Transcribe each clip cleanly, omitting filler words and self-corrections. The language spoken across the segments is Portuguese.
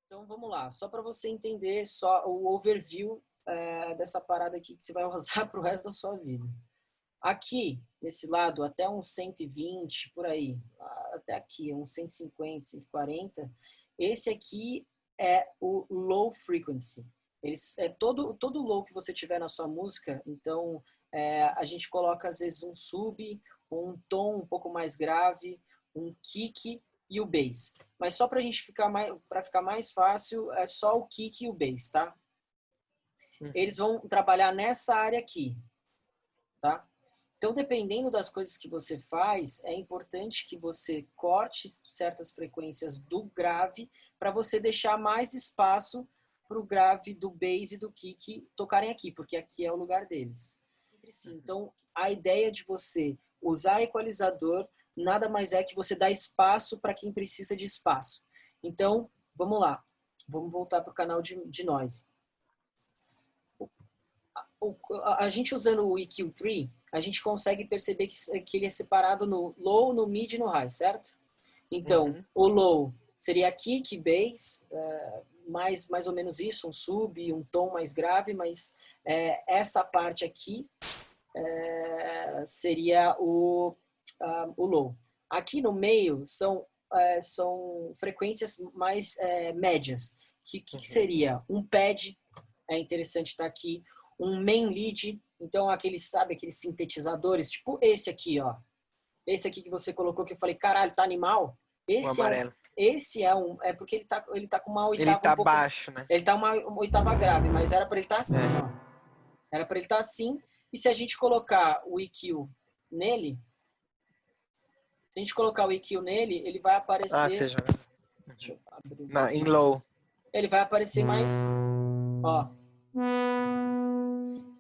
Então vamos lá, só para você entender só o overview dessa parada aqui que você vai usar para o resto da sua vida. Aqui, nesse lado, até uns 120, por aí, até aqui, uns 150, 140, esse aqui é o low frequency. Todo low que você tiver na sua música, então a gente coloca às vezes um sub, um tom um pouco mais grave, um kick e o bass. Mas só para a gente ficar mais fácil, é só o kick e o bass, tá? Eles vão trabalhar nessa área aqui, tá? Então, dependendo das coisas que você faz, é importante que você corte certas frequências do grave para você deixar mais espaço para o grave do bass e do kick tocarem aqui, porque aqui é o lugar deles. Então, a ideia de você usar equalizador nada mais é que você dá espaço para quem precisa de espaço. Então, vamos lá. Vamos voltar para o canal de noise. A gente usando o EQ3, a gente consegue perceber que ele é separado no low, no mid e no high, certo? Então, o low seria kick, bass, mais ou menos isso, um sub, um tom mais grave, mas essa parte aqui seria o low. Aqui no meio são frequências mais médias. Que seria? Um pad, é interessante estar aqui, um main lead, então aqueles sintetizadores, tipo esse aqui, ó. Esse aqui que você colocou, que eu falei, caralho, tá animal? Esse o amarelo. É porque ele tá com uma oitava ele tá um pouco... baixo, né? Ele tá uma oitava grave, mas era para ele estar assim, ó. Era para ele estar assim. E se a gente colocar o EQ nele, ele vai aparecer... Seja. Deixa eu abrir um Em pouquinho. low. Ele vai aparecer mais... Ó.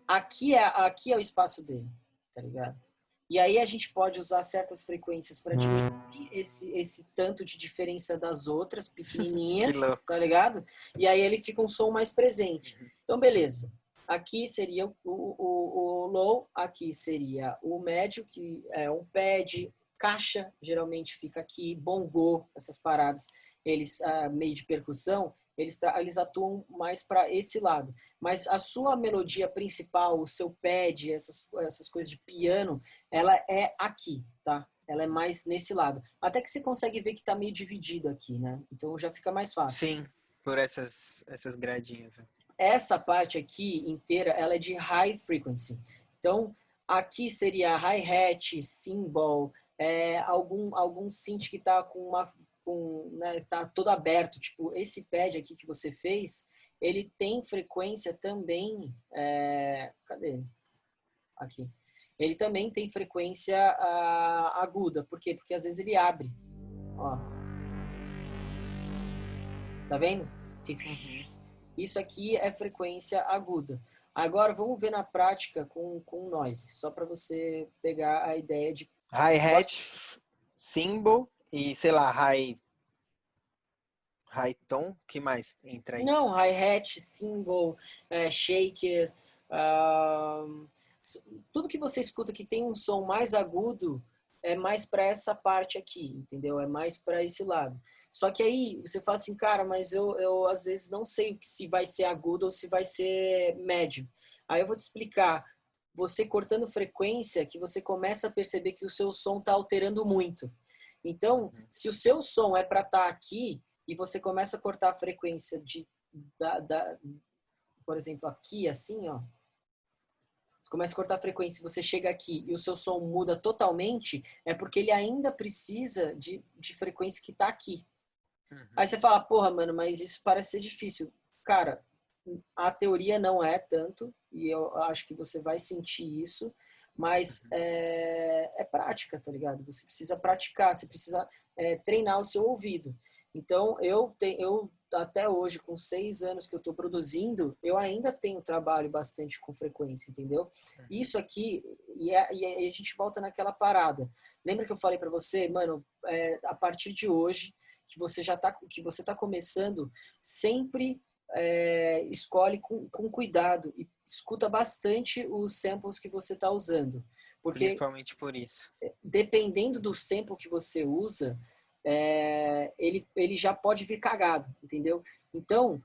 Aqui é o espaço dele, tá ligado? E aí a gente pode usar certas frequências para diminuir esse tanto de diferença das outras, pequenininhas, tá ligado? E aí ele fica um som mais presente. Então, beleza. Aqui seria o low, aqui seria o médio, que é um pad, caixa, geralmente fica aqui, bongô, essas paradas, eles meio de percussão, eles atuam mais para esse lado. Mas a sua melodia principal, o seu pad, essas coisas de piano, ela é aqui, tá? Ela é mais nesse lado. Até que você consegue ver que tá meio dividido aqui, né? Então já fica mais fácil. Sim, por essas gradinhas. Essa parte aqui inteira, ela é de high frequency. Então, aqui seria hi-hat, cymbal, algum synth que tá né, tá todo aberto. Tipo, esse pad aqui que você fez, ele tem frequência também... cadê ele? Aqui. Ele também tem frequência aguda. Por quê? Porque às vezes ele abre. Ó. Tá vendo? Isso aqui é frequência aguda. Agora vamos ver na prática com noise, só para você pegar a ideia de Hi-hat, cymbal e, sei lá, high tom, que mais entra aí? Não, hi-hat, cymbal, shaker, tudo que você escuta que tem um som mais agudo é mais para essa parte aqui, entendeu? É mais para esse lado. Só que aí você fala assim, cara, mas eu às vezes não sei se vai ser agudo ou se vai ser médio. Aí eu vou te explicar. Você cortando frequência, que você começa a perceber que o seu som está alterando muito. Então, se o seu som é para estar aqui e você começa a cortar a frequência por exemplo, aqui assim, ó. Você começa a cortar a frequência, você chega aqui e o seu som muda totalmente, é porque ele ainda precisa de frequência que está aqui. Aí você fala, porra, mano, mas isso parece ser difícil. Cara, a teoria não é tanto, e eu acho que você vai sentir isso, mas é prática, tá ligado? Você precisa praticar, você precisa treinar o seu ouvido. Então, eu até hoje, com 6 anos que eu estou produzindo, eu ainda tenho trabalho bastante com frequência, entendeu? Isso aqui, e a gente volta naquela parada. Lembra que eu falei para você, mano, a partir de hoje, que você tá começando, sempre escolhe com cuidado e escuta bastante os samples que você está usando. Porque Principalmente por isso. dependendo do sample que você usa, ele já pode vir cagado, entendeu? Então,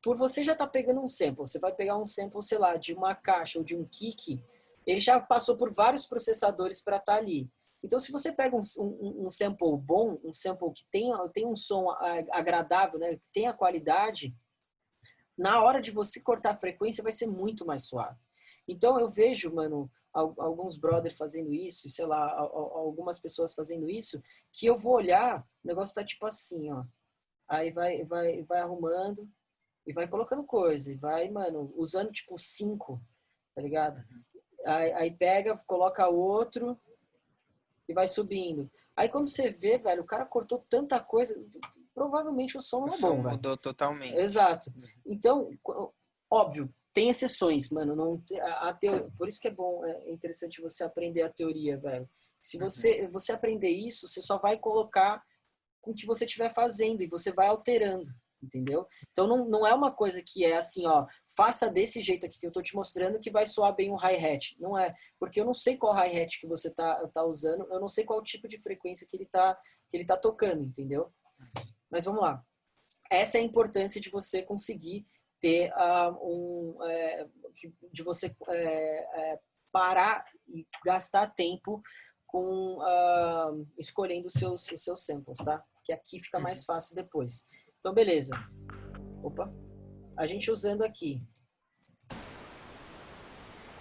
por você já estar pegando um sample, você vai pegar um sample, sei lá, de uma caixa ou de um kick, ele já passou por vários processadores para estar ali. Então, se você pega um sample bom, um sample que tem um som agradável, né, que tenha qualidade, na hora de você cortar a frequência vai ser muito mais suave. Então, eu vejo, mano, alguns brothers fazendo isso, sei lá, algumas pessoas fazendo isso, que eu vou olhar, o negócio tá tipo assim, ó. Aí vai arrumando e vai colocando coisa. E vai, mano, usando tipo 5, tá ligado? Aí pega, coloca outro e vai subindo. Aí quando você vê, velho, o cara cortou tanta coisa, provavelmente o som O não é som bom, velho. mudou totalmente. Exato. Então, óbvio, tem exceções, mano. Não, por isso que é bom, é interessante você aprender a teoria, velho. Se você aprender isso, você só vai colocar com o que você estiver fazendo e você vai alterando, entendeu? Então não é uma coisa que é assim, ó, faça desse jeito aqui que eu tô te mostrando que vai soar bem um hi-hat. Não é, porque eu não sei qual hi-hat que você tá usando, eu não sei qual tipo de frequência que ele tá tocando, entendeu? Mas vamos lá. Essa é a importância de você conseguir ter de você parar e gastar tempo com escolhendo os seus samples, tá? Que aqui fica mais fácil depois. Então, beleza. Opa. A gente usando aqui.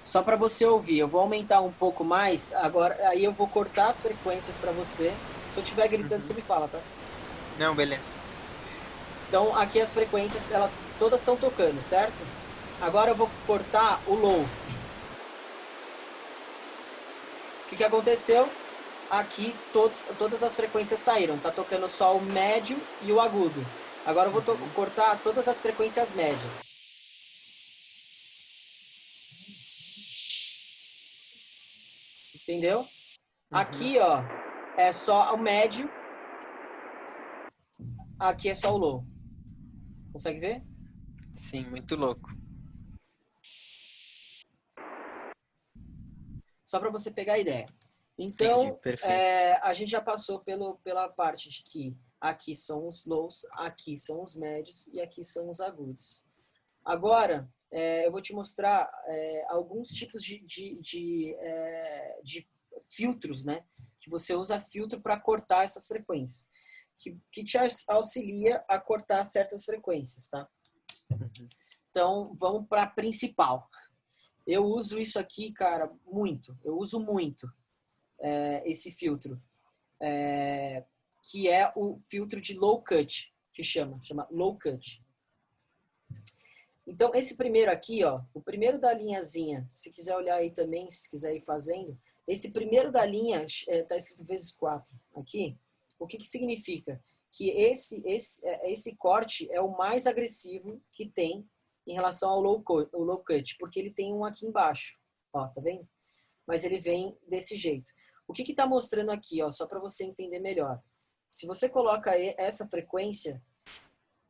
Só para você ouvir, eu vou aumentar um pouco mais. Agora, aí eu vou cortar as frequências para você. Se eu estiver gritando, você me fala, tá? Não, beleza. Então, aqui as frequências, elas todas estão tocando, certo? Agora eu vou cortar o low. O que aconteceu? Aqui todas as frequências saíram. Tá tocando só o médio e o agudo. Agora eu vou cortar todas as frequências médias. Entendeu? Aqui, ó, é só o médio. Aqui é só o low. Consegue ver? Sim, muito louco. Só para você pegar a ideia. Então, Entendi, perfeito. a gente já passou pela parte de que aqui são os lows, aqui são os médios e aqui são os agudos. Agora, eu vou te mostrar alguns tipos de filtros, né? Que você usa filtro para cortar essas frequências. Que te auxilia a cortar certas frequências, tá? Então, vamos para a principal. Eu uso isso aqui, cara, muito. Eu uso muito esse filtro. Que é o filtro de low cut, que chama low cut. Então, esse primeiro aqui, ó, o primeiro da linhazinha, se quiser olhar aí também, se quiser ir fazendo, esse primeiro da linha tá escrito vezes 4 aqui. O que significa? Que esse corte é o mais agressivo que tem em relação ao low cut, porque ele tem um aqui embaixo, ó, tá vendo? Mas ele vem desse jeito. O que tá mostrando aqui, ó, só para você entender melhor. Se você coloca essa frequência,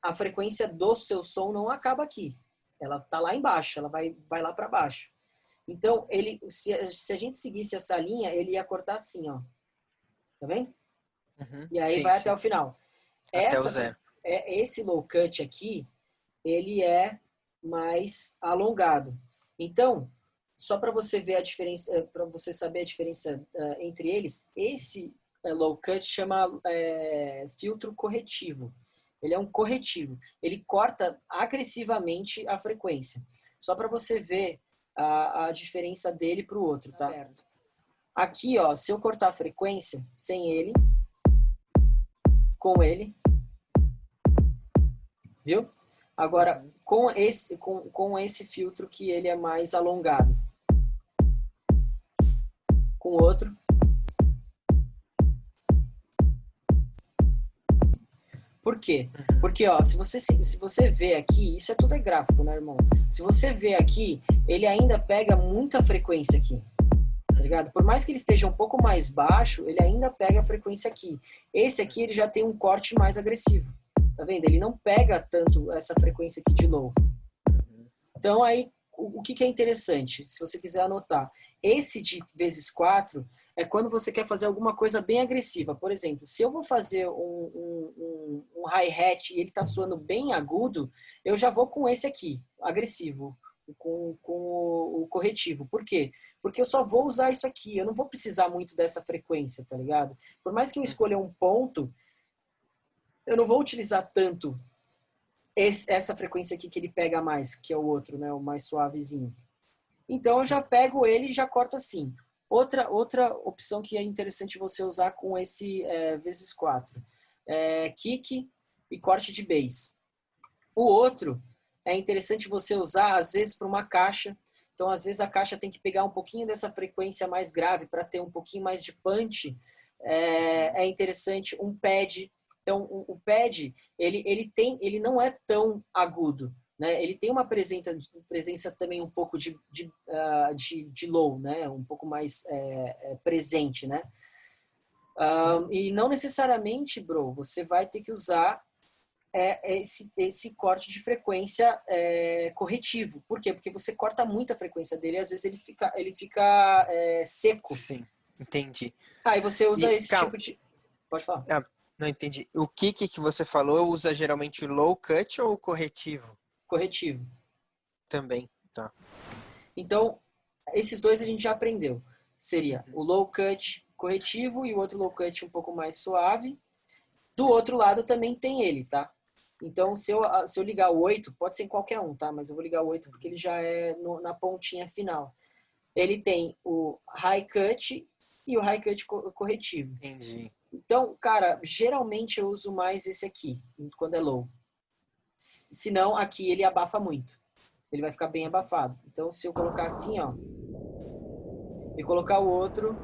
a frequência do seu som não acaba aqui. Ela tá lá embaixo, ela vai lá para baixo. Então, se a gente seguisse essa linha, ele ia cortar assim, ó. Tá vendo? E aí Sim, vai sim. até o final. Até o zero. Esse low cut aqui, ele é mais alongado. Então, só para você ver a diferença, para você saber a diferença entre eles, esse low cut chama filtro corretivo. Ele é um corretivo. Ele corta agressivamente a frequência. Só para você ver a diferença dele para o outro, tá? Aqui, ó, se eu cortar a frequência sem ele, com ele, viu? Agora, com esse filtro que ele é mais alongado. Com o outro. Por quê? Porque, ó, se você vê aqui, isso tudo é gráfico, né, irmão? Se você vê aqui, ele ainda pega muita frequência aqui. Tá ligado? Por mais que ele esteja um pouco mais baixo, ele ainda pega a frequência aqui. Esse aqui, ele já tem um corte mais agressivo. Tá vendo? Ele não pega tanto essa frequência aqui de low. Então, aí, o que é interessante, se você quiser anotar. Esse de vezes 4 é quando você quer fazer alguma coisa bem agressiva. Por exemplo, se eu vou fazer um hi-hat e ele está soando bem agudo, eu já vou com esse aqui, agressivo, com o corretivo. Por quê? Porque eu só vou usar isso aqui, eu não vou precisar muito dessa frequência, tá ligado? Por mais que eu escolha um ponto, eu não vou utilizar tanto essa frequência aqui que ele pega mais, que é o outro, né, o mais suavezinho. Então eu já pego ele e já corto assim. Outra opção que é interessante você usar com esse vezes 4 é kick e corte de bass. O outro é interessante você usar às vezes para uma caixa. Então às vezes a caixa tem que pegar um pouquinho dessa frequência mais grave para ter um pouquinho mais de punch. É interessante um pad. Então o pad ele não é tão agudo. Né? Ele tem uma presença também um pouco de low, né? Um pouco mais presente, né? E não necessariamente, bro, você vai ter que usar esse corte de frequência corretivo. Por quê? Porque você corta muito a frequência dele e às vezes ele fica seco. Sim, entendi. Aí você usa E, esse calma, tipo de... Pode falar. não entendi. O kick que você falou usa geralmente o low cut ou o corretivo? Corretivo. Também, tá. Então, esses dois a gente já aprendeu. Seria o low cut corretivo e o outro low cut um pouco mais suave. Do outro lado também tem ele, tá? Então, se eu ligar o 8, pode ser em qualquer um, tá? Mas eu vou ligar o 8 porque ele já é na pontinha final. Ele tem o high cut e o high cut corretivo. Entendi. Então, cara, geralmente eu uso mais esse aqui, quando é low. Senão, aqui ele abafa muito. Ele vai ficar bem abafado. Então, se eu colocar assim, ó, e colocar o outro,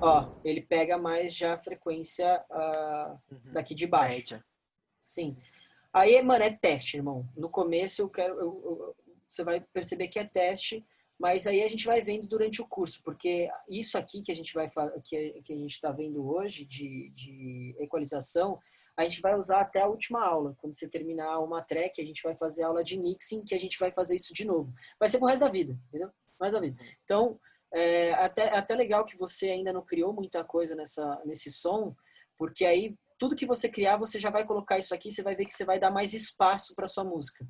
ó, ele pega mais já a frequência daqui de baixo. Média. Sim. Aí, mano, é teste, irmão. No começo você vai perceber que é teste, mas aí a gente vai vendo durante o curso, porque isso aqui que a gente que a gente está vendo hoje de equalização, a gente vai usar até a última aula. Quando você terminar uma track, a gente vai fazer aula de mixing, que a gente vai fazer isso de novo. Vai ser pro resto da vida, entendeu? Mais da vida. Então, até legal que você ainda não criou muita coisa nesse som, porque aí tudo que você criar, você já vai colocar isso aqui, você vai ver que você vai dar mais espaço para sua música.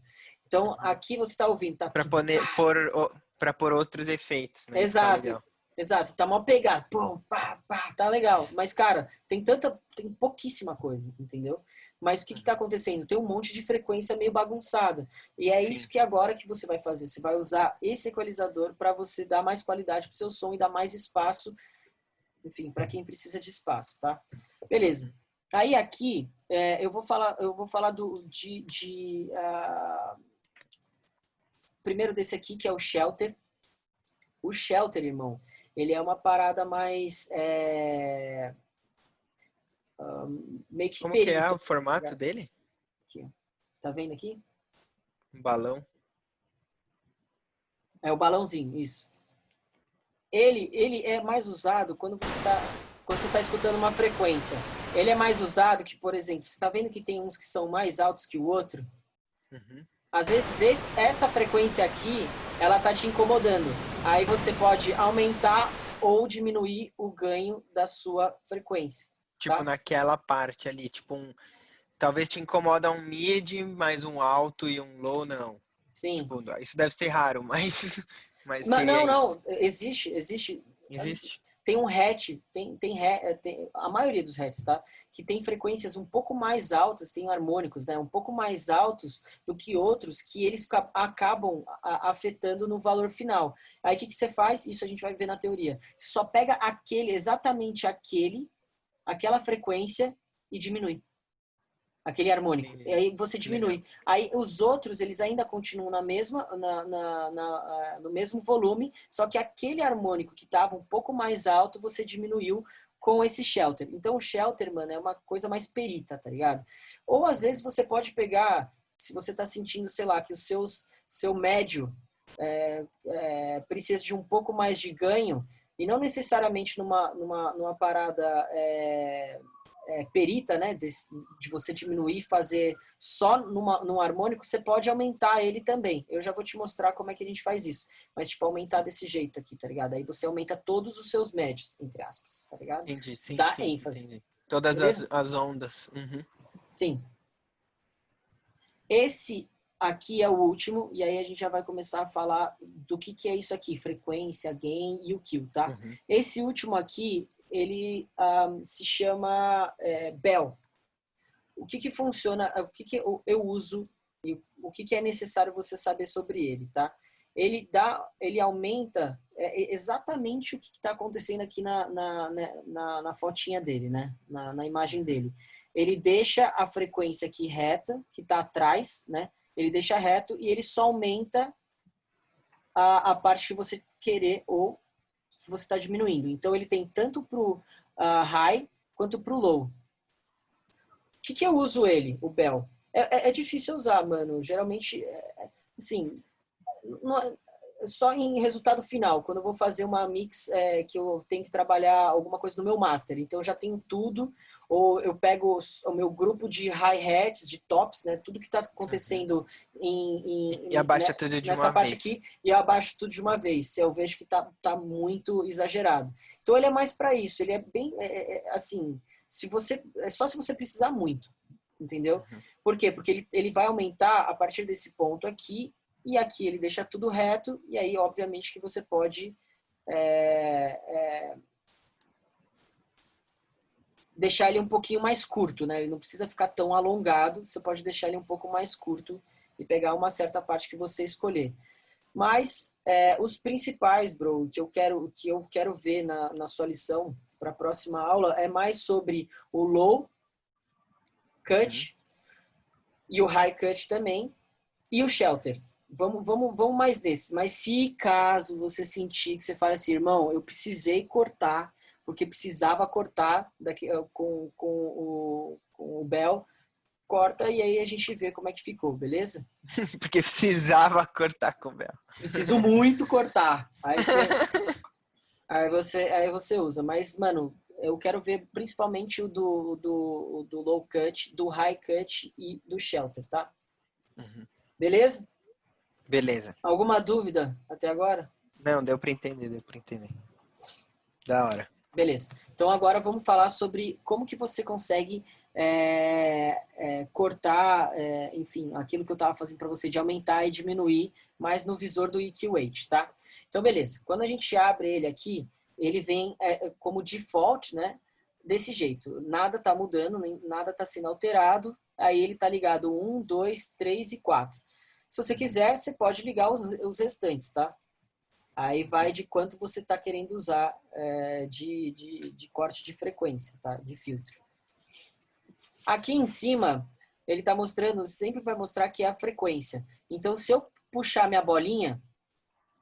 Então, aqui você está ouvindo, tá Para pôr outros efeitos, né? Exato. Exato, tá mal pegado. Pum, pá, pá, tá legal. Mas, cara, tem pouquíssima coisa, entendeu? Mas o que tá acontecendo? Tem um monte de frequência meio bagunçada. E é isso que agora que você vai fazer. Você vai usar esse equalizador para você dar mais qualidade pro seu som e dar mais espaço, enfim, para quem precisa de espaço, tá? Beleza. Aí aqui, eu vou falar primeiro desse aqui, que é o Shelter. O Shelter, irmão, ele é uma parada mais meio que Como que é perita. o formato dele? Aqui, ó. Tá vendo aqui? Um balão. É o balãozinho, isso. Ele é mais usado quando você tá escutando uma frequência. Ele é mais usado que, por exemplo, você tá vendo que tem uns que são mais altos que o outro? Uhum. Às vezes essa frequência aqui, ela tá te incomodando. Aí você pode aumentar ou diminuir o ganho da sua frequência. Tipo Tá? naquela parte ali, tipo talvez te incomoda um mid, mais um alto e um low, não. Sim. Tipo, isso deve ser raro, mas seria Não, isso. não. Existe. Existe? Tem um hatch, tem a maioria dos hatches, tá? Que tem frequências um pouco mais altas, tem harmônicos, né? Um pouco mais altos do que outros que eles acabam afetando no valor final. Aí o que você faz? Isso a gente vai ver na teoria. Você só pega exatamente aquela frequência e diminui. Aquele harmônico. E aí você diminui. Legal. Aí os outros, eles ainda continuam no mesmo volume, só que aquele harmônico que estava um pouco mais alto, você diminuiu com esse shelter. Então o shelter, mano, é uma coisa mais perita, tá ligado? Ou às vezes você pode pegar, se você tá sentindo, sei lá, que seu médio precisa de um pouco mais de ganho, e não necessariamente numa parada perita, né, de você diminuir, fazer só num harmônico, você pode aumentar ele também. Eu já vou te mostrar como é que a gente faz isso. Mas, tipo, aumentar desse jeito aqui, tá ligado? Aí você aumenta todos os seus médios, entre aspas, tá ligado? Entendi, sim, Dá sim, ênfase. entendi. Todas Beleza? as ondas. Uhum. Sim. Esse aqui é o último, e aí a gente já vai começar a falar do que é isso aqui, frequência, gain e o Q, tá? Uhum. Esse último aqui, ele se chama Bell. O que funciona, o que eu uso e o que é necessário você saber sobre ele, tá? Ele aumenta exatamente o que está acontecendo aqui na fotinha dele, né? Na imagem dele. Ele deixa a frequência aqui reta, que está atrás, né? Ele deixa reto e ele só aumenta a parte que você querer ou que você está diminuindo. Então, ele tem tanto para o high quanto para o low. O que eu uso ele, o Bell? É difícil usar, mano. Geralmente, assim, só em resultado final, quando eu vou fazer uma mix que eu tenho que trabalhar alguma coisa no meu master. Então, eu já tenho tudo, ou eu pego o meu grupo de hi-hats, de tops, né? Tudo que está acontecendo E abaixa tudo de nessa uma parte vez. aqui, e eu abaixo tudo de uma vez, se eu vejo que tá muito exagerado. Então, ele é mais para isso. Ele é bem, assim, só se você precisar muito, entendeu? Por quê? Porque ele vai aumentar a partir desse ponto aqui, e aqui ele deixa tudo reto, e aí, obviamente, que você pode deixar ele um pouquinho mais curto, né? Ele não precisa ficar tão alongado, você pode deixar ele um pouco mais curto e pegar uma certa parte que você escolher. Mas os principais, bro, que eu quero ver na sua lição para a próxima aula é mais sobre o low cut e o high cut também, e o shelter. Vamos mais nesse. Mas se caso você sentir que você fala assim, irmão, eu precisei cortar, porque precisava cortar com o Bell, corta e aí a gente vê como é que ficou, beleza? Porque precisava cortar com o Bell. Preciso muito cortar. Aí você usa. Mas, mano, eu quero ver principalmente o do low cut, do high cut e do shelter, tá? Beleza? Beleza. Alguma dúvida até agora? Não, deu pra entender. Da hora. Beleza. Então agora vamos falar sobre como que você consegue cortar, enfim, aquilo que eu estava fazendo para você de aumentar e diminuir, mas no visor do EQ8, tá? Então, beleza. Quando a gente abre ele aqui, ele vem como default, né? Desse jeito. Nada está mudando, nem nada está sendo alterado. Aí ele está ligado 1, 2, 3 e 4. Se você quiser, você pode ligar os restantes, tá? Aí vai de quanto você está querendo usar de corte de frequência, tá? De filtro. Aqui em cima, ele está mostrando, sempre vai mostrar que é a frequência. Então, se eu puxar minha bolinha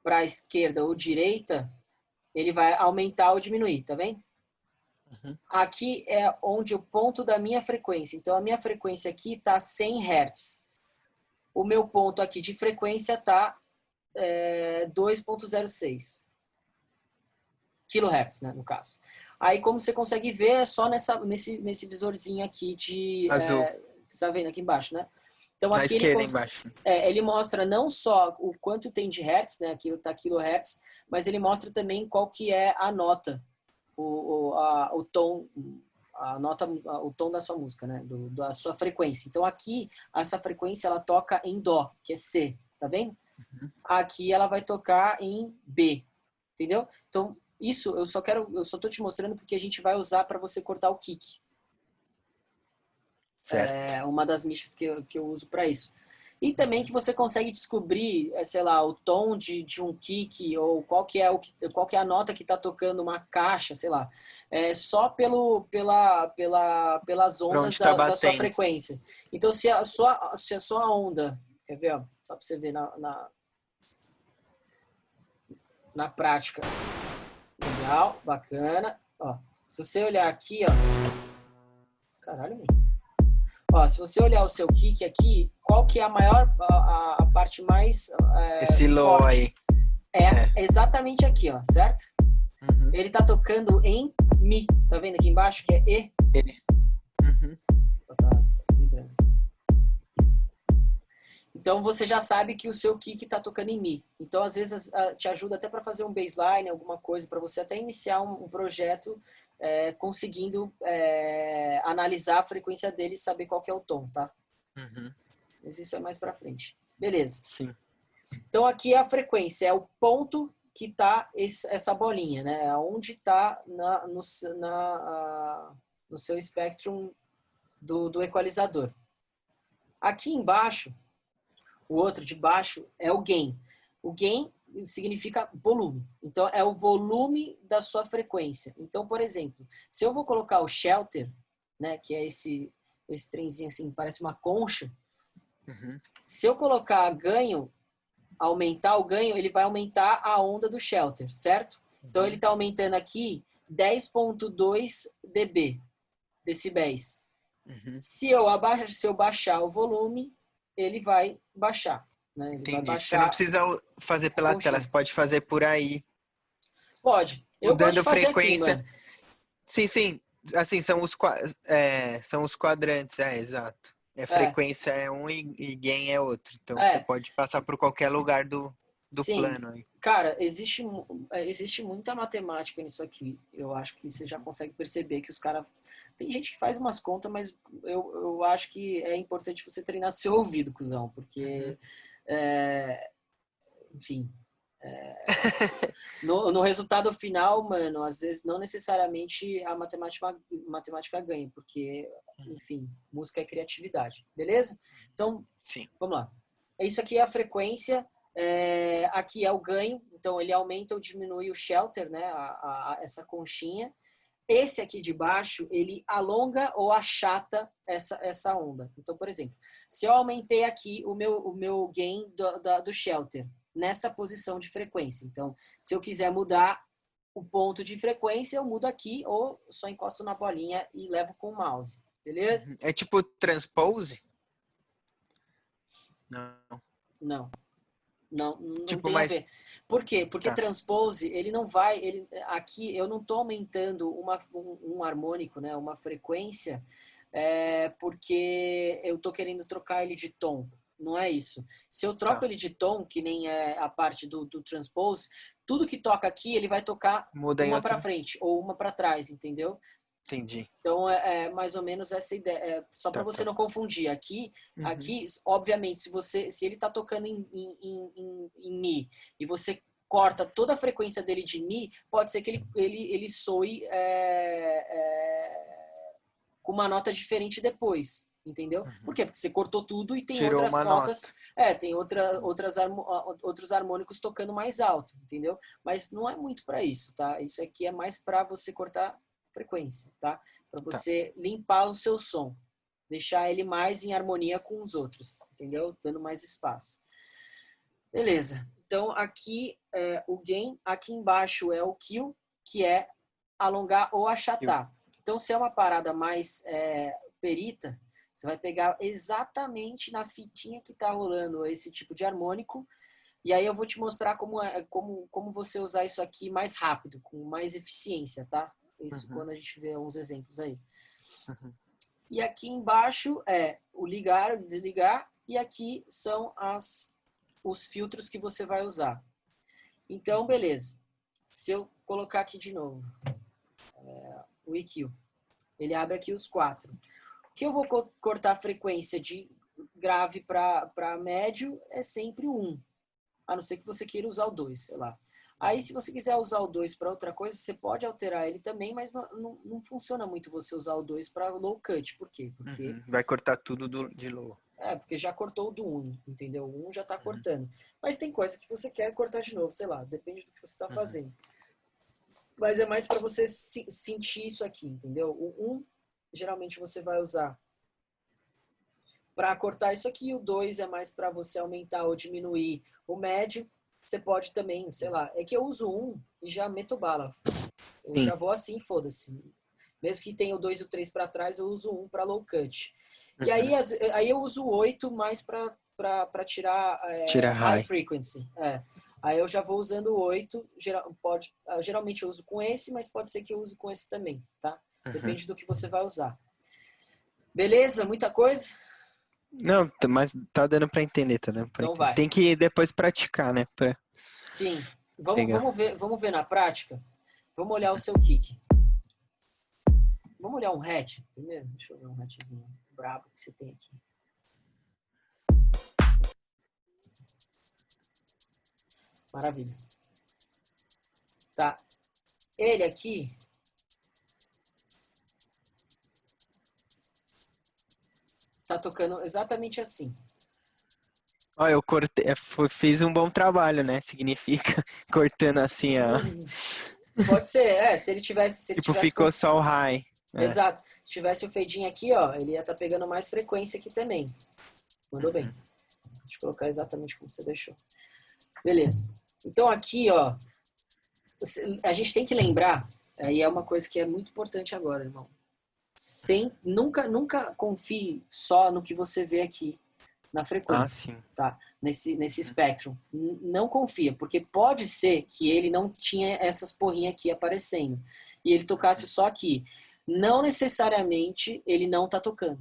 para a esquerda ou direita, ele vai aumentar ou diminuir, tá vendo? Aqui é onde o ponto da minha frequência. Então, a minha frequência aqui está 100 Hz. O meu ponto aqui de frequência está 2.06 kHz, né, no caso. Aí, como você consegue ver, é só nesse visorzinho aqui de... Azul. que você está vendo aqui embaixo, né? Então, Na aqui esquerda embaixo. ele mostra não só o quanto tem de hertz, né? Aqui está kHz, mas ele mostra também qual que é a nota, o tom, a nota, o tom da sua música, né? Da sua frequência. Então, aqui, essa frequência, ela toca em Dó, que é C, tá vendo? Aqui ela vai tocar em B, entendeu? Então, isso eu só tô te mostrando porque a gente vai usar para você cortar o kick. Certo. É uma das mixas que eu uso para isso. E também que você consegue descobrir, sei lá, o tom de um kick ou qual que é a nota que está tocando uma caixa, sei lá, só pelas ondas da sua frequência. Então, se a sua onda, quer ver, ó, só para você ver na prática, legal, bacana, ó, se você olhar aqui, ó, caralho, mesmo. Ó, se você olhar o seu kick aqui, qual que é a maior, a parte mais esse low forte? aí. Exatamente aqui, ó, certo? Ele tá tocando em Mi, tá vendo aqui embaixo que é E? Então você já sabe que o seu kick está tocando em Mi. Então às vezes te ajuda até para fazer um baseline, alguma coisa, para você até iniciar um projeto conseguindo analisar a frequência dele e saber qual que é o tom, tá? Uhum. Mas isso é mais para frente. Beleza. Sim. Então aqui é a frequência, é o ponto que está essa bolinha, né? Onde está no seu espectrum do equalizador. Aqui embaixo, o outro de baixo é o gain. O gain significa volume. Então, é o volume da sua frequência. Então, por exemplo, se eu vou colocar o shelter, né, que é esse trenzinho assim, parece uma concha. Uhum. Se eu colocar ganho, aumentar o ganho, ele vai aumentar a onda do shelter, certo? Então, ele está aumentando aqui 10,2 dB, decibéis. Uhum. Se eu baixar o volume, ele vai baixar. Né? Ele vai Entendi. Você não baixar precisa fazer a pela tela, conchinha. você pode fazer por aí. Pode. Eu gosto de Mudando fazer aqui, frequência. mano. Sim, sim. Assim, são os quadrantes, exato. É, Frequência é um e gain é outro. Então você é, pode passar por qualquer lugar do sim. plano aí. Cara, existe muita matemática nisso aqui. Eu acho que você já consegue perceber que os caras... Tem gente que faz umas contas, mas eu acho que é importante você treinar seu ouvido, cuzão. Porque, Uhum. enfim... No resultado final, mano, às vezes não necessariamente a matemática ganha, porque, enfim, música é criatividade, beleza? Então, Sim. vamos lá. Isso aqui é a frequência, aqui é o ganho, então ele aumenta ou diminui o shelter, né, essa conchinha. Esse aqui de baixo, ele alonga ou achata essa onda. Então, por exemplo, se eu aumentei aqui o meu gain do shelter, nessa posição de frequência. Então, se eu quiser mudar o ponto de frequência, eu mudo aqui ou só encosto na bolinha e levo com o mouse. Beleza? Uhum. É tipo transpose? Não. Não. Não Tipo, tem a mas ver. Por quê? Porque tá. transpose, ele não vai... aqui eu não estou aumentando um harmônico, né, uma frequência, porque eu estou querendo trocar ele de tom. Não é isso. Se eu troco Tá. ele de tom, que nem é a parte do transpose, tudo que toca aqui, ele vai tocar Muda em uma para outro. frente ou uma para trás, entendeu? Entendi. Então, é mais ou menos essa ideia. Só para Tá, você tá. não confundir. Aqui, Uhum. obviamente, se ele está tocando em Mi e você corta toda a frequência dele de Mi, pode ser que ele soe com uma nota diferente depois. Entendeu? Por Uhum. quê? Porque você cortou tudo e tem Tirou outras uma notas, nota. tem Sim. outros harmônicos tocando mais alto, entendeu? Mas não é muito para isso, tá? Isso aqui é mais para você cortar frequência, tá? Para Tá. você limpar o seu som, deixar ele mais em harmonia com os outros, entendeu? Dando mais espaço. Beleza. Então aqui é o gain, aqui embaixo é o kill, que é alongar ou achatar. Então se é uma parada mais perita, você vai pegar exatamente na fitinha que está rolando esse tipo de harmônico. E aí eu vou te mostrar como você usar isso aqui mais rápido, com mais eficiência, tá? Isso Uhum. quando a gente vê uns exemplos aí. Uhum. E aqui embaixo é o ligar, o desligar, e aqui são os filtros que você vai usar. Então, beleza. Se eu colocar aqui de novo o EQ, ele abre aqui os 4. O que eu vou cortar a frequência de grave para médio é sempre o 1. A não ser que você queira usar o 2, sei lá. Aí, se você quiser usar o 2 para outra coisa, você pode alterar ele também, mas não funciona muito você usar o 2 para low cut. Por quê? Uhum. Vai cortar tudo de low. Porque já cortou o do 1, entendeu? O 1 já está Uhum. cortando. Mas tem coisa que você quer cortar de novo, sei lá, depende do que você está Uhum. fazendo. Mas é mais para você sentir isso aqui, entendeu? O 1, geralmente você vai usar para cortar isso aqui, o 2 é mais para você aumentar ou diminuir o médio. Você pode também, sei lá, é que eu uso um e já meto bala. Eu Sim. já vou assim, foda-se. Mesmo que tenha o 2 e o 3 para trás, eu uso um para low cut. E aí, Uhum. aí eu uso o 8 mais para tirar Tira high high. frequency. Aí eu já vou usando o 8. Geralmente eu uso com esse, mas pode ser que eu use com esse também, tá? Uhum. Depende do que você vai usar. Beleza? Muita coisa? Não, mas tá dando pra entender, tá dando pra Então entender. vai. Tem que depois praticar, né? Pra Sim. Vamos, pegar. vamos ver na prática? Vamos olhar o seu kick. Vamos olhar um hatch primeiro? Deixa eu ver um hatchzinho brabo que você tem aqui. Maravilha. Tá. Ele aqui... tá tocando exatamente assim. Ó, eu cortei, fiz um bom trabalho, né? Significa cortando assim, ó. Pode ser, se ele tivesse... Se ele Tipo, tivesse ficou só o high. Exato. Se tivesse o fadinho aqui, ó, ele ia estar pegando mais frequência aqui também. Mandou bem. Deixa eu colocar exatamente como você deixou. Beleza. Então aqui, ó, a gente tem que lembrar, e é uma coisa que é muito importante agora, irmão. Nunca confie só no que você vê aqui na frequência, Sim. tá? Nesse spectrum. Não confia, porque pode ser que ele não tinha essas porrinhas aqui aparecendo e ele tocasse só aqui. Não necessariamente ele não tá tocando.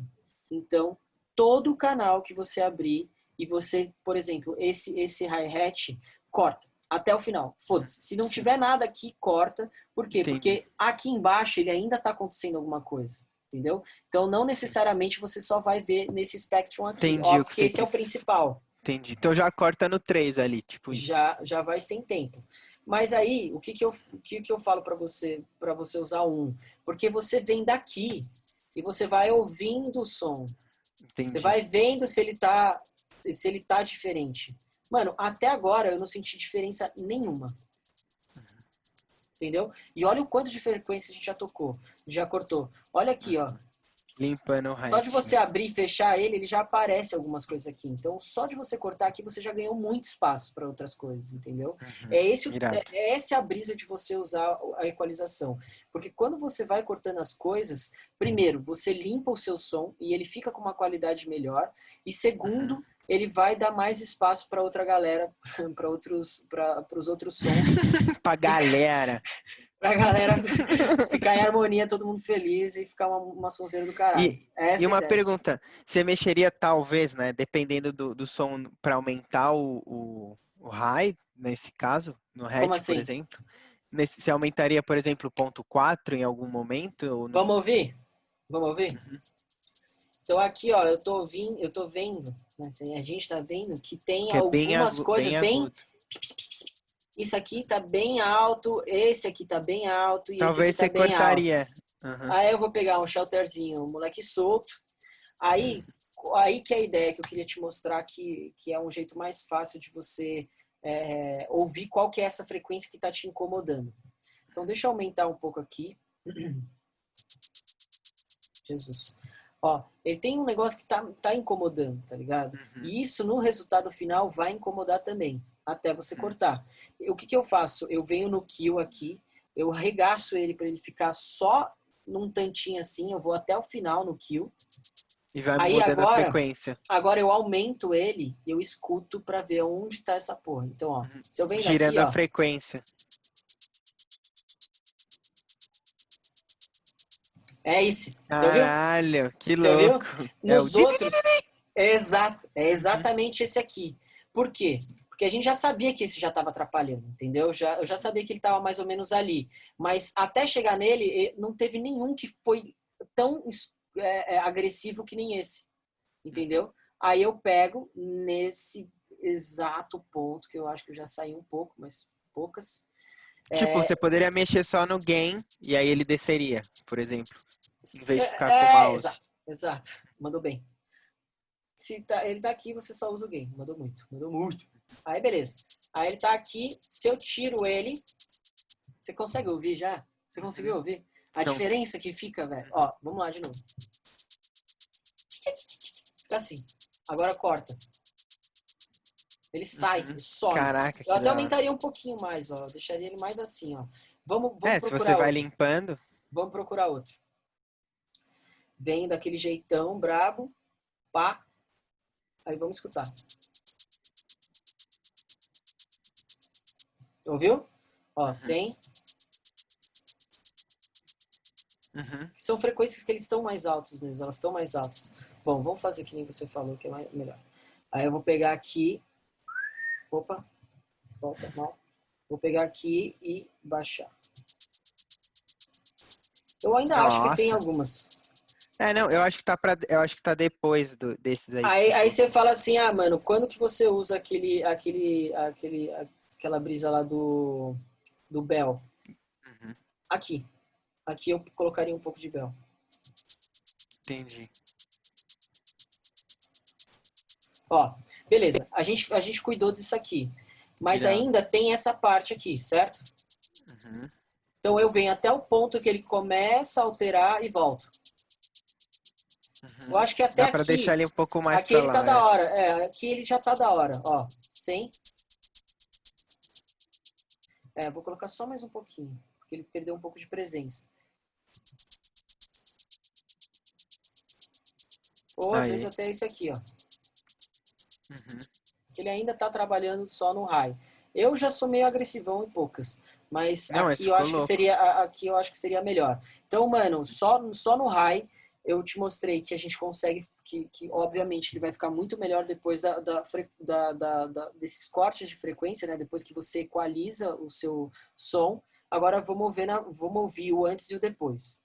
Então, todo canal que você abrir e você, por exemplo, esse hi-hat, corta até o final. Foda-se. Se não tiver nada aqui, corta. Por quê? Entendi. Porque aqui embaixo ele ainda tá acontecendo alguma coisa. Entendeu? Então, não necessariamente você só vai ver nesse spectrum aqui. Entendi Óbvio o que que você esse é o quis. principal. Entendi. Então já corta no 3 ali, tipo isso. Já vai sem tempo. Mas aí, o que eu falo para você usar um? Porque você vem daqui e você vai ouvindo o som. Entendi. Você vai vendo se ele tá diferente. Mano, até agora eu não senti diferença nenhuma. Entendeu? E olha o quanto de frequência a gente já tocou, já cortou. Olha aqui, ó. Limpando o Só de height, você né? abrir e fechar ele já aparece algumas coisas aqui. Então, só de você cortar aqui, você já ganhou muito espaço para outras coisas, entendeu? Irado. Essa é a brisa de você usar a equalização. Porque quando você vai cortando as coisas, primeiro, você limpa o seu som e ele fica com uma qualidade melhor. E segundo, ele vai dar mais espaço para outra galera, para os outros sons. Pra galera. Pra galera ficar em harmonia, todo mundo feliz e ficar uma sonzeira do caralho. E Essa é a uma ideia. pergunta, você mexeria talvez, né, dependendo do som, para aumentar o high, nesse caso, no Como hatch, por assim? exemplo? Você aumentaria, por exemplo, o ponto 4 em algum momento ou não? Vamos ouvir? Vamos ouvir? Então aqui, ó, eu tô vendo, né, assim, a gente tá vendo que tem Que é bem, algumas coisas bem bem... agudo. Isso aqui tá bem alto, esse aqui tá bem alto e esse aqui Talvez tá você bem alto. cortaria. Uhum. Aí eu vou pegar um shelterzinho, um moleque solto. Aí que é a ideia que eu queria te mostrar que é um jeito mais fácil de você ouvir qual que é essa frequência que está te incomodando. Então deixa eu aumentar um pouco aqui. Jesus. Ó, ele tem um negócio que tá incomodando, tá ligado? E isso no resultado final vai incomodar também, até você cortar. O que eu faço? Eu venho no kill aqui, eu arregaço ele para ele ficar só num tantinho assim, eu vou até o final no kill. E vai Aí mudando a frequência. agora eu aumento ele, eu escuto para ver onde tá essa porra. Então, ó, se eu venho daqui, Girando a ó, frequência. é esse. Você ouviu? Caralho, que Você ouviu? louco. É o Nos outros, exato, é exatamente esse aqui. Por quê? Porque a gente já sabia que esse já estava atrapalhando, entendeu? Eu já sabia que ele estava mais ou menos ali. Mas até chegar nele, não teve nenhum que foi tão agressivo que nem esse, entendeu? Aí eu pego nesse exato ponto, que eu acho que eu já saí um pouco, mas poucas. Tipo, você poderia mexer só no gain e aí ele desceria, por exemplo. Em vez de ficar com o mouse. Exato. Mandou bem. Se ele tá aqui, você só usa o gain. Mandou muito. Aí, beleza. Aí ele tá aqui. Se eu tiro ele, você consegue ouvir já? Você conseguiu ouvir? A Não. diferença que fica, velho. Ó, vamos lá de novo. Fica assim. Agora corta. Ele sai, ele some. Caraca, que Eu até da hora. aumentaria um pouquinho mais, ó. Deixaria ele mais assim, ó. Vamos se procurar você vai outro. limpando. Vamos procurar outro. Vem daquele jeitão brabo. Pá. Aí vamos escutar. Ouviu? Ó, 100. São frequências que eles estão mais altos mesmo. Elas estão mais altas. Bom, vamos fazer que nem você falou, que é melhor. Aí eu vou pegar aqui. Opa, volta mal. Vou pegar aqui e baixar. Eu ainda acho que tem Nossa. algumas. Não, eu acho que tá depois desses aí que você Aí você colocou. fala assim, ah, mano, quando que você usa aquela brisa lá do Bell? Uhum, Aqui. Aqui eu colocaria um pouco de Bell. entendi. Ó, beleza. A gente cuidou disso aqui. Mas Irado. ainda tem essa parte aqui, certo? Uhum, Então eu venho até o ponto que ele começa a alterar e volto. uhum. Eu acho que até Dá pra deixar ele um pouco mais aqui pra ele tá lá, da hora. Aqui ele já tá da hora. Ó, sem. Vou colocar só mais um pouquinho, porque ele perdeu um pouco de presença. Ou às vezes Aí. até esse aqui, ó. Uhum. Que ele ainda tá trabalhando só no high. Eu já sou meio agressivão em poucas, mas Não, mas aqui eu ficou acho que louco. seria melhor. Então, mano, só no high eu te mostrei que a gente consegue que obviamente ele vai ficar muito melhor depois desses cortes de frequência, né? Depois que você equaliza o seu som. Agora vamos ouvir o antes e o depois.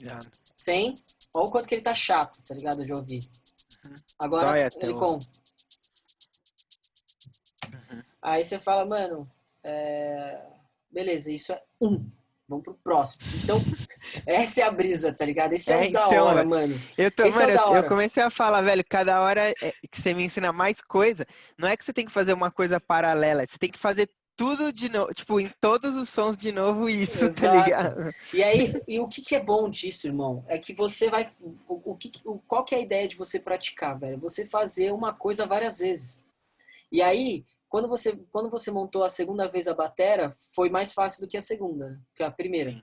Irado. Sem. Olha o quanto que ele tá chato, tá ligado? De ouvir. Uhum. Agora Dói até ele o. com. Uhum. Aí você fala, mano, beleza, isso é um. Vamos pro próximo. Então, essa é a brisa, tá ligado? Esse é o da Então, hora, velho. mano. Esse é o Mano, da eu hora. comecei a falar, velho, cada hora que você me ensina mais coisa, não é que você tem que fazer uma coisa paralela, você tem que fazer tudo de novo, tipo, em todos os sons de novo isso, tá Exato. ligado? E aí, o que que é bom disso, irmão? É que você vai. Qual que é a ideia de você praticar, velho? Você fazer uma coisa várias vezes. E aí, quando você montou a segunda vez a batera, foi mais fácil do que a segunda, né? Que a primeira. Sim.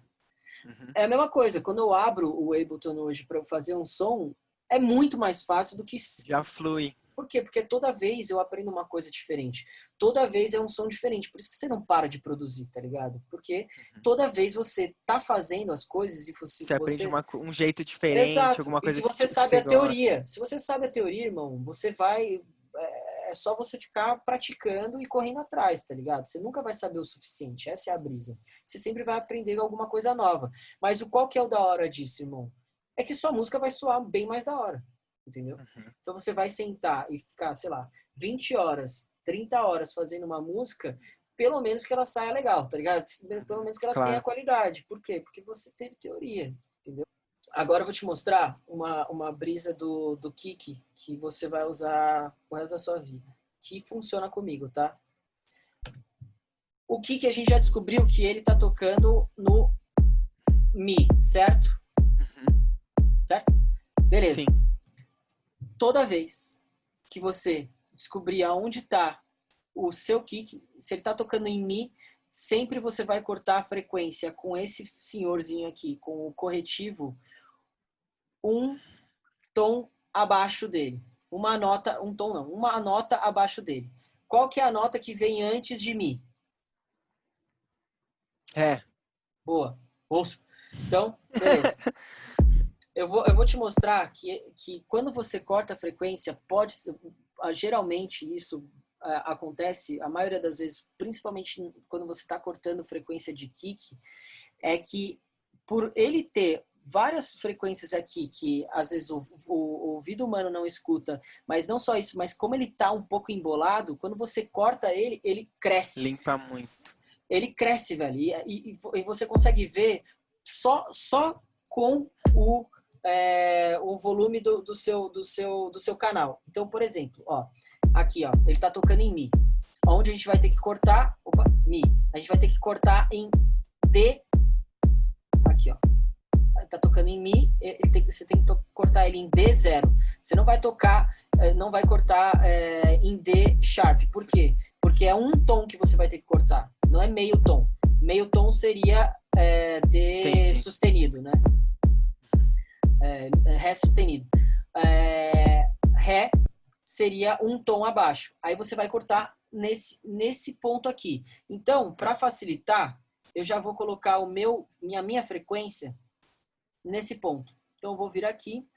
Uhum. É a mesma coisa, quando eu abro o Ableton hoje para eu fazer um som, é muito mais fácil do que. Já flui. Por quê? Porque toda vez eu aprendo uma coisa diferente. Toda vez é um som diferente. Por isso que você não para de produzir, tá ligado? Porque Uhum. toda vez você tá fazendo as coisas e Você aprende você. um jeito diferente, Exato. alguma E se coisa você que sabe você a gosta. teoria, se você sabe a teoria, irmão, você vai. É só você ficar praticando e correndo atrás, tá ligado? Você nunca vai saber o suficiente. Essa é a brisa. Você sempre vai aprender alguma coisa nova. Mas qual que é o da hora disso, irmão? É que sua música vai soar bem mais da hora. Entendeu? Uhum. Então você vai sentar e ficar, sei lá, 20 horas, 30 horas fazendo uma música, pelo menos que ela saia legal, tá ligado? Pelo Uhum. menos que ela tenha Claro. qualidade. Por quê? Porque você teve teoria, entendeu? Agora eu vou te mostrar uma brisa do kick que você vai usar o resto da sua vida. Que funciona comigo, tá? O kick a gente já descobriu que ele tá tocando no Mi, certo? Uhum. Certo? Beleza. Sim. Toda vez que você descobrir aonde tá o seu kick, se ele tá tocando em Mi, sempre você vai cortar a frequência com esse senhorzinho aqui, com o corretivo, um tom abaixo dele. Uma nota, um tom não, uma nota abaixo dele. Qual que é a nota que vem antes de Mi? É. Boa. Ouço. Então, beleza. Eu vou te mostrar que quando você corta a frequência, geralmente isso acontece, a maioria das vezes, principalmente quando você está cortando frequência de kick, é que por ele ter várias frequências aqui que às vezes o ouvido humano não escuta, mas não só isso, mas como ele está um pouco embolado, quando você corta ele, ele cresce. Limpa muito. Ele cresce, velho. E você consegue ver só com o volume do seu canal. Então, por exemplo, ó, aqui, ó, ele tá tocando em Mi. Onde a gente vai ter que cortar, opa, Mi. A gente vai ter que cortar em D. Aqui, ó. Tá tocando em Mi, você tem que cortar ele em D0. Você não vai tocar, não vai cortar em D sharp. Por quê? Porque é um tom que você vai ter que cortar. Não é meio tom. Meio tom seria D Entendi. sustenido, né? Ré sustenido. Ré seria um tom abaixo. Aí você vai cortar nesse ponto aqui. Então, para facilitar, eu já vou colocar minha frequência nesse ponto. Então, eu vou vir aqui.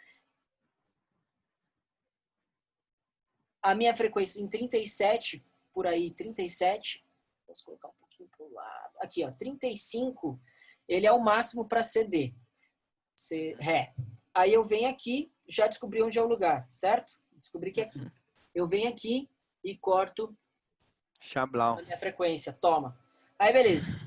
A minha frequência em 37, por aí, 37. Posso colocar um pouquinho para o lado. Aqui, ó, 35, ele é o máximo para CD. Ré. Aí eu venho aqui, já descobri onde é o lugar, certo? Descobri que é aqui. Eu venho aqui e corto Chablau. a minha frequência. Toma. Aí, beleza.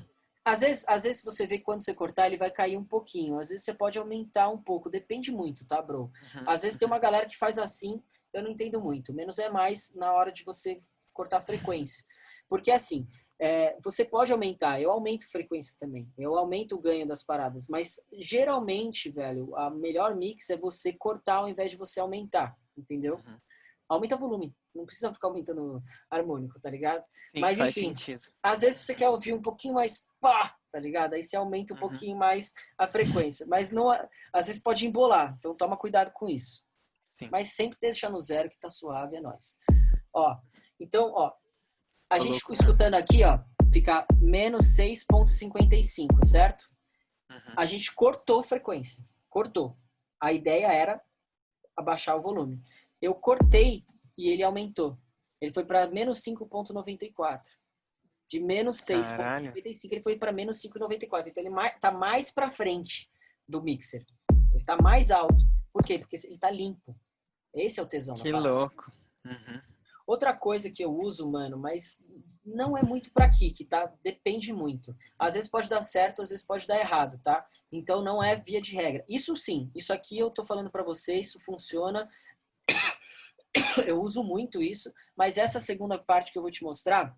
Às vezes você vê que quando você cortar, ele vai cair um pouquinho. Às vezes você pode aumentar um pouco. Depende muito, tá, bro? Às vezes tem uma galera que faz assim, eu não entendo muito. Menos é mais na hora de você cortar a frequência. Porque assim, você pode aumentar. Eu aumento frequência também. Eu aumento o ganho das paradas. Mas geralmente, velho, a melhor mix é você cortar ao invés de você aumentar. Entendeu? Aumenta volume. Não precisa ficar aumentando harmônico, tá ligado? Sim, Mas faz enfim, sentido. às vezes você quer ouvir um pouquinho mais pá, tá ligado? Aí você aumenta um pouquinho mais a frequência. Mas não, às vezes pode embolar. Então toma cuidado com isso. Sim. Mas sempre deixa no zero que tá suave, é nóis. Ó, então, ó, a gente escutando aqui, ó, fica menos 6,55, certo? A gente cortou frequência. Cortou. A ideia era abaixar o volume. Eu cortei e ele aumentou. Ele foi para menos 5,94. De menos 6,55 ele foi para menos 5,94. Então ele tá mais para frente do mixer. Ele tá mais alto. Por quê? Porque ele tá limpo. Esse é o tesão. Que louco. Outra coisa que eu uso, mano, mas não é muito pra kick, tá? Depende muito. Às vezes pode dar certo, às vezes pode dar errado, tá? Então não é via de regra. Isso sim, isso aqui eu tô falando pra você, isso funciona. Eu uso muito isso, mas essa segunda parte que eu vou te mostrar,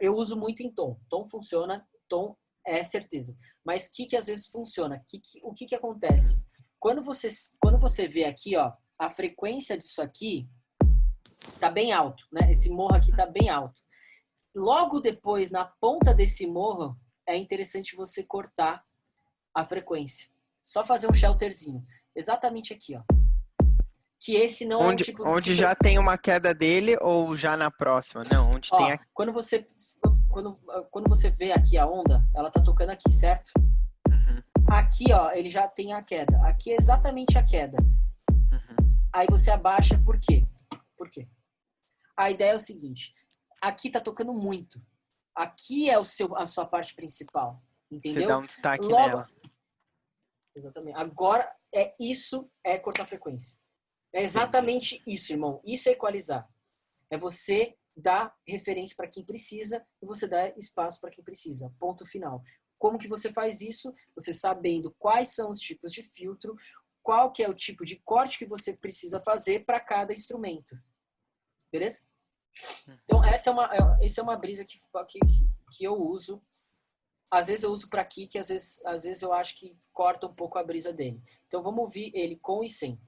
eu uso muito em tom. Tom funciona, tom é certeza. Mas kick às vezes funciona. O que acontece? Quando você vê aqui, ó, a frequência disso aqui tá bem alto, né? Esse morro aqui tá bem alto. Logo depois, na ponta desse morro, é interessante você cortar a frequência. Só fazer um shelterzinho. Exatamente aqui, ó. Que esse não é um tipo... Onde já tem uma queda dele ou já na próxima? Não, onde ó, tem a... quando você vê aqui a onda, ela tá tocando aqui, certo? Aqui, ó, ele já tem a queda. Aqui é exatamente a queda. Aí você abaixa, por quê? Por quê? A ideia é o seguinte, aqui tá tocando muito. Aqui é a sua parte principal, entendeu? Você dá um destaque nela. Exatamente. Agora, isso é cortar frequência. É exatamente isso, irmão. Isso é equalizar. É você dar referência para quem precisa e você dar espaço para quem precisa. Ponto final. Como que você faz isso? Você sabendo quais são os tipos de filtro, qual que é o tipo de corte que você precisa fazer para cada instrumento. Beleza? Então, essa é uma brisa que eu uso. Às vezes eu uso para kick, às vezes eu acho que corta um pouco a brisa dele. Então, vamos ouvir ele com e sem.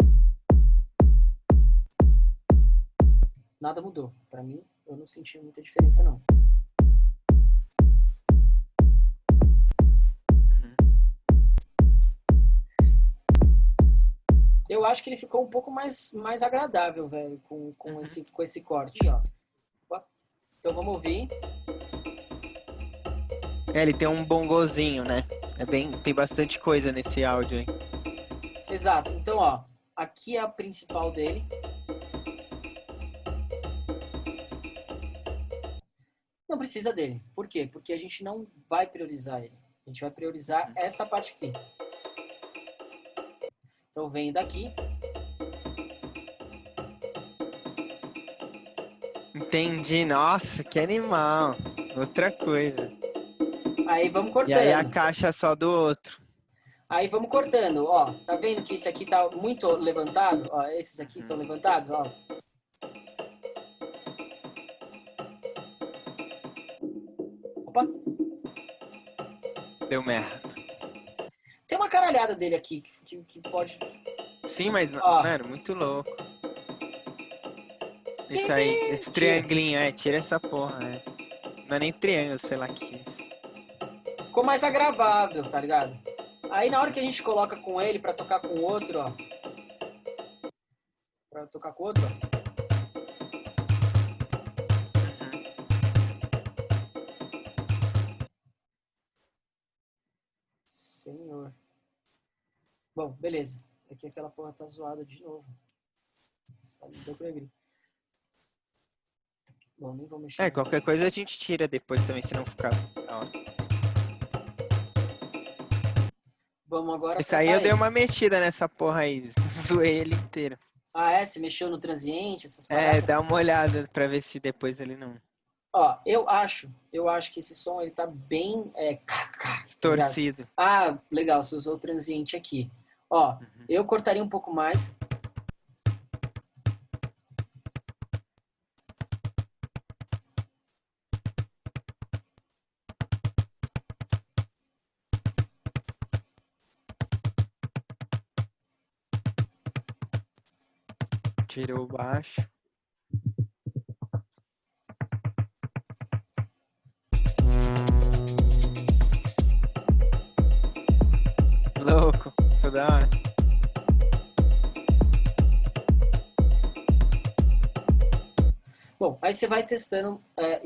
Nada mudou. Para mim, eu não senti muita diferença, não. Eu acho que ele ficou um pouco mais agradável, velho, com esse corte, ó. Então vamos ouvir. Ele tem um bongozinho, né? Tem bastante coisa nesse áudio aí. Exato. Então, ó, aqui é a principal dele. Não precisa dele. Por quê? Porque a gente não vai priorizar ele. A gente vai priorizar essa parte aqui. Então venho daqui. Entendi. Nossa, que animal. Outra coisa. Aí vamos cortando. E aí a caixa só do outro. Aí vamos cortando, ó. Tá vendo que esse aqui tá muito levantado? Ó, esses aqui estão levantados, ó. Opa. Deu merda. Tem uma caralhada dele aqui que pode... Sim, mas, mano, muito louco. Isso aí, esse triangulinho, tira essa porra, Não é nem triângulo, sei lá que é isso. Ficou mais agravável, tá ligado? Aí na hora que a gente coloca com ele pra tocar com o outro, ó. Pra tocar com o outro, ó. Bom, beleza. Aqui aquela porra tá zoada de novo. Só não deu pra abrir. Bom, nem vou mexer É, nela. qualquer coisa a gente tira depois também, se não ficar da hora. Vamos agora Esse aí eu tratar dei ele. uma mexida nessa porra aí, zoei ele inteiro. Ah, é? Você mexeu no transiente, essas É, paradas? dá uma olhada pra ver se depois ele não Ó, eu acho que esse som ele tá bem tá ligado? distorcido. Ah, legal, você usou o transiente aqui. Ó, Uhum. eu cortaria um pouco mais. Tirou o baixo. Louco, ficou da hora. Bom, aí você vai testando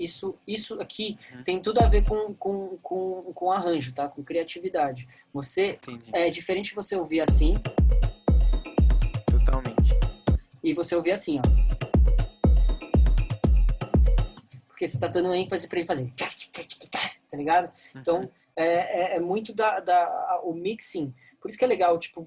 isso aqui Uhum. tem tudo a ver com arranjo, tá? Com criatividade. Você Entendi, é diferente você ouvir assim totalmente. e você ouvir assim, ó. Porque você tá dando ênfase para ele fazer, tá ligado? Uhum. Então, é muito o mixing. Por isso que é legal, tipo,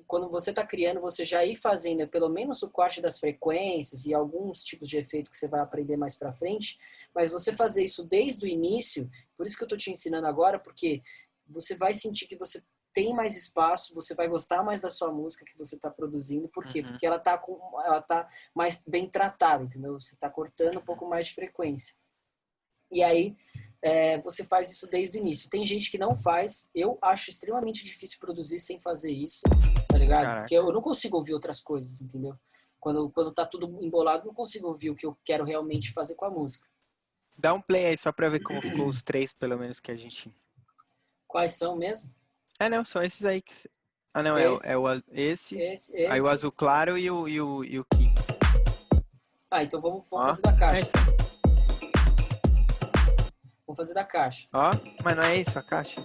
quando você tá criando, você já ir fazendo pelo menos o corte das frequências e alguns tipos de efeito que você vai aprender mais pra frente, mas você fazer isso desde o início, por isso que eu tô te ensinando agora, porque você vai sentir que você tem mais espaço, você vai gostar mais da sua música que você está produzindo. Por quê? Uhum. Porque ela tá mais bem tratada, entendeu? Você está cortando um pouco mais de frequência. E aí você faz isso desde o início. Tem gente que não faz. Eu acho extremamente difícil produzir sem fazer isso, tá ligado? Porque Caraca. eu não consigo ouvir outras coisas, entendeu? Quando tá tudo embolado, eu não consigo ouvir o que eu quero realmente fazer com a música. Dá um play aí só pra ver como ficou os três, pelo menos, que a gente. Quais são mesmo? É, não, são esses aí que. Ah, não, Esse, esse. esse, Aí o esse. azul claro e o kick. Ah, então vamos Ó, fazer da é caixa. isso aí. Vamos fazer da caixa. Ó, mas não é isso a caixa?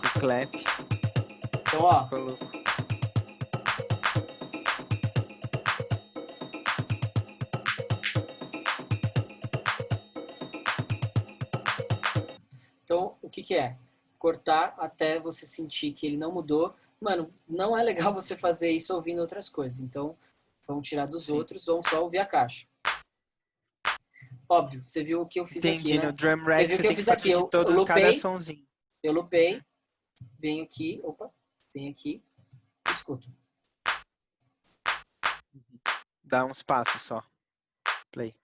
Com o clap. Então, ó, Ficou louco. então o que que é? Cortar até você sentir que ele não mudou. Mano, não é legal você fazer isso ouvindo outras coisas. Então, vamos tirar dos Sim. outros, vamos só ouvir a caixa. Óbvio, você viu o que eu fiz aqui, Entendi. No né? drum Você rack viu o você que eu tem que fiz fazer aqui? de Eu todo cada lupei, sonzinho. eu lupei, venho aqui, opa, venho aqui, escuto. Dá uns passos só. Play.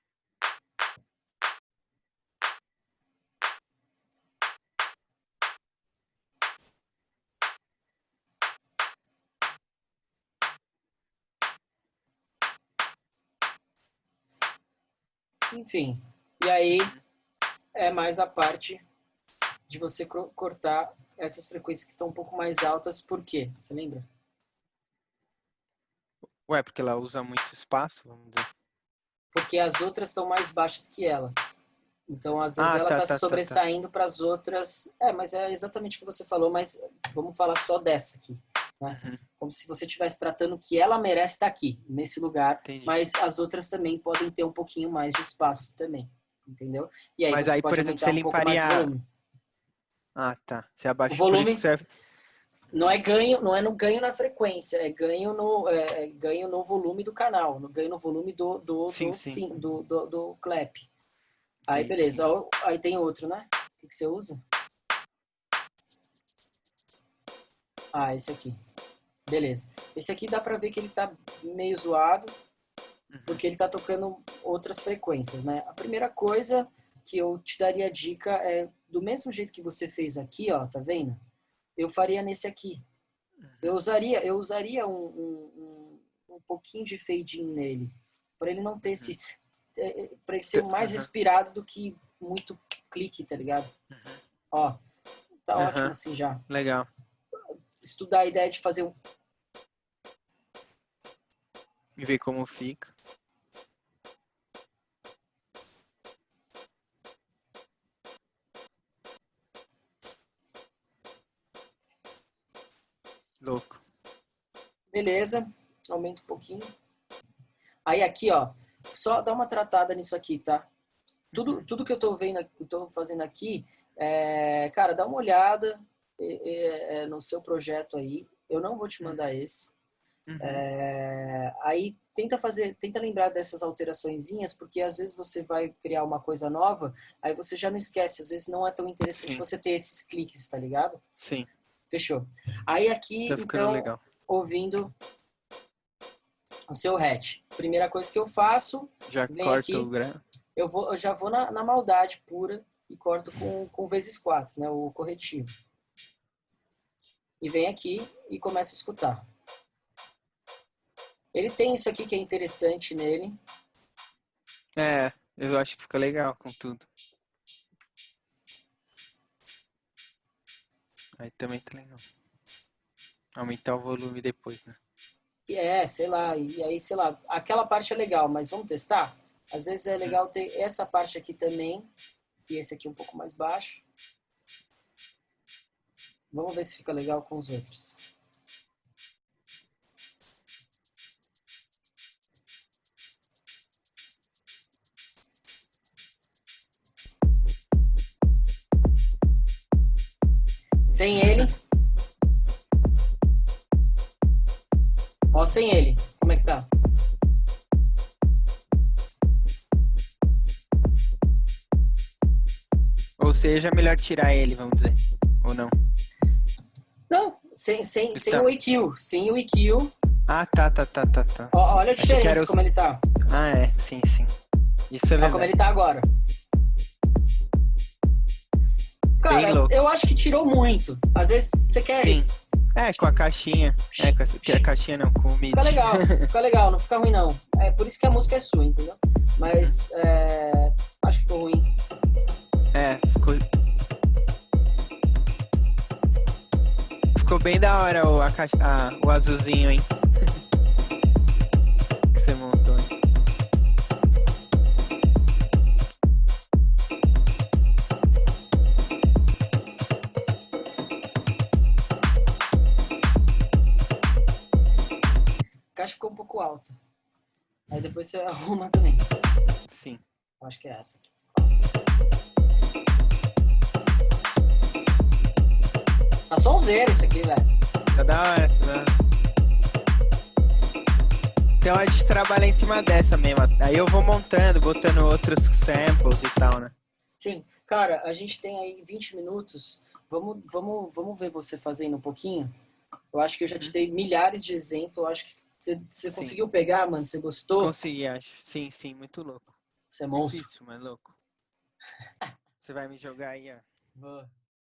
Enfim, e aí Uhum. é mais a parte de você cortar essas frequências que estão um pouco mais altas. Por quê? Você lembra? Ué, porque ela usa muito espaço, vamos dizer. Porque as outras estão mais baixas que elas. Então, às vezes, Ah, ela tá, está tá, tá, tá. sobressaindo para as outras. Mas é exatamente o que você falou, mas vamos falar só dessa aqui. Né? Uhum. Como se você estivesse tratando que ela merece estar aqui, nesse lugar, Entendi. mas as outras também podem ter um pouquinho mais de espaço também. Entendeu? E aí Mas você aí, por pode exemplo, aumentar você um pouco mais o limparia. volume. Ah, tá. Você O abaixa. Por isso que volume você. não é ganho, não é no ganho na frequência, é ganho no volume do canal, no ganho no volume Sim, sim. do clap. Aí Entendi, beleza, entendi. aí tem outro, né? O que você usa? Ah, esse aqui. Beleza. Esse aqui dá pra ver que ele tá meio zoado, Uhum. porque ele tá tocando outras frequências, né? A primeira coisa que eu te daria dica é, do mesmo jeito que você fez aqui, ó, tá vendo? Eu faria nesse aqui. Uhum. Eu usaria um pouquinho de fade in nele, para ele não ter Uhum. esse, para ele ser mais Aham. respirado do que muito clique, tá ligado? Uhum. Ó, tá ótimo Aham. assim já. Legal. Estudar a ideia de fazer um. E ver como fica. Louco. Beleza, aumenta um pouquinho. Aí aqui, ó, só dá uma tratada nisso aqui, tá? Tudo que eu tô vendo, tô fazendo aqui, cara, dá uma olhada no seu projeto aí. Eu não vou te mandar esse. Uhum. Aí tenta lembrar dessas alteraçõezinhas, porque às vezes você vai criar uma coisa nova, aí você já não esquece. Às vezes não é tão interessante Sim. você ter esses cliques, tá ligado? Sim. Fechou. Aí aqui, Tá ficando então, legal. ouvindo o seu hatch. Primeira coisa que eu faço, Já vem corta aqui, o grão. eu já vou na maldade pura e corto com vezes 4, né, o corretivo. E vem aqui e começo a escutar. Ele tem isso aqui que é interessante nele. Eu acho que fica legal com tudo. Aí também tá legal. Aumentar o volume depois, né? Sei lá, e aí, sei lá, aquela parte é legal, mas vamos testar? Às vezes é legal ter essa parte aqui também, e esse aqui um pouco mais baixo. Vamos ver se fica legal com os outros. Sem ele. Ó, sem ele. Como é que tá? Ou seja, é melhor tirar ele, vamos dizer. Ou não? Não, sem o EQ. Sem o EQ. Ah, tá. Ó, olha a Achei que era diferença como ele tá. Ah, sim. Isso é Olha verdade. como ele tá agora. Cara, eu acho que tirou muito. Às vezes você quer... Sim. Com a caixinha. Com a caixinha não, com o MIDI. Fica legal, não fica ruim não. É por isso que a música é sua, entendeu? Mas acho que ficou ruim. Ficou bem da hora o azulzinho, hein? Que você montou, hein? A caixa ficou um pouco alta. Aí depois você arruma também. Sim. Acho que é essa aqui. Tá sonzeiro isso aqui, velho. Tá da hora. Então a gente trabalha em cima dessa mesmo. Aí eu vou montando, botando outros samples e tal, né? Sim. Cara, a gente tem aí 20 minutos. Vamos ver você fazendo um pouquinho? Eu acho que eu já te dei milhares de exemplos. Eu acho que você conseguiu pegar, mano? Você gostou? Consegui, acho. Sim, muito louco. Você é monstro. Difícil, mas louco. Você vai me jogar aí, ó. Boa.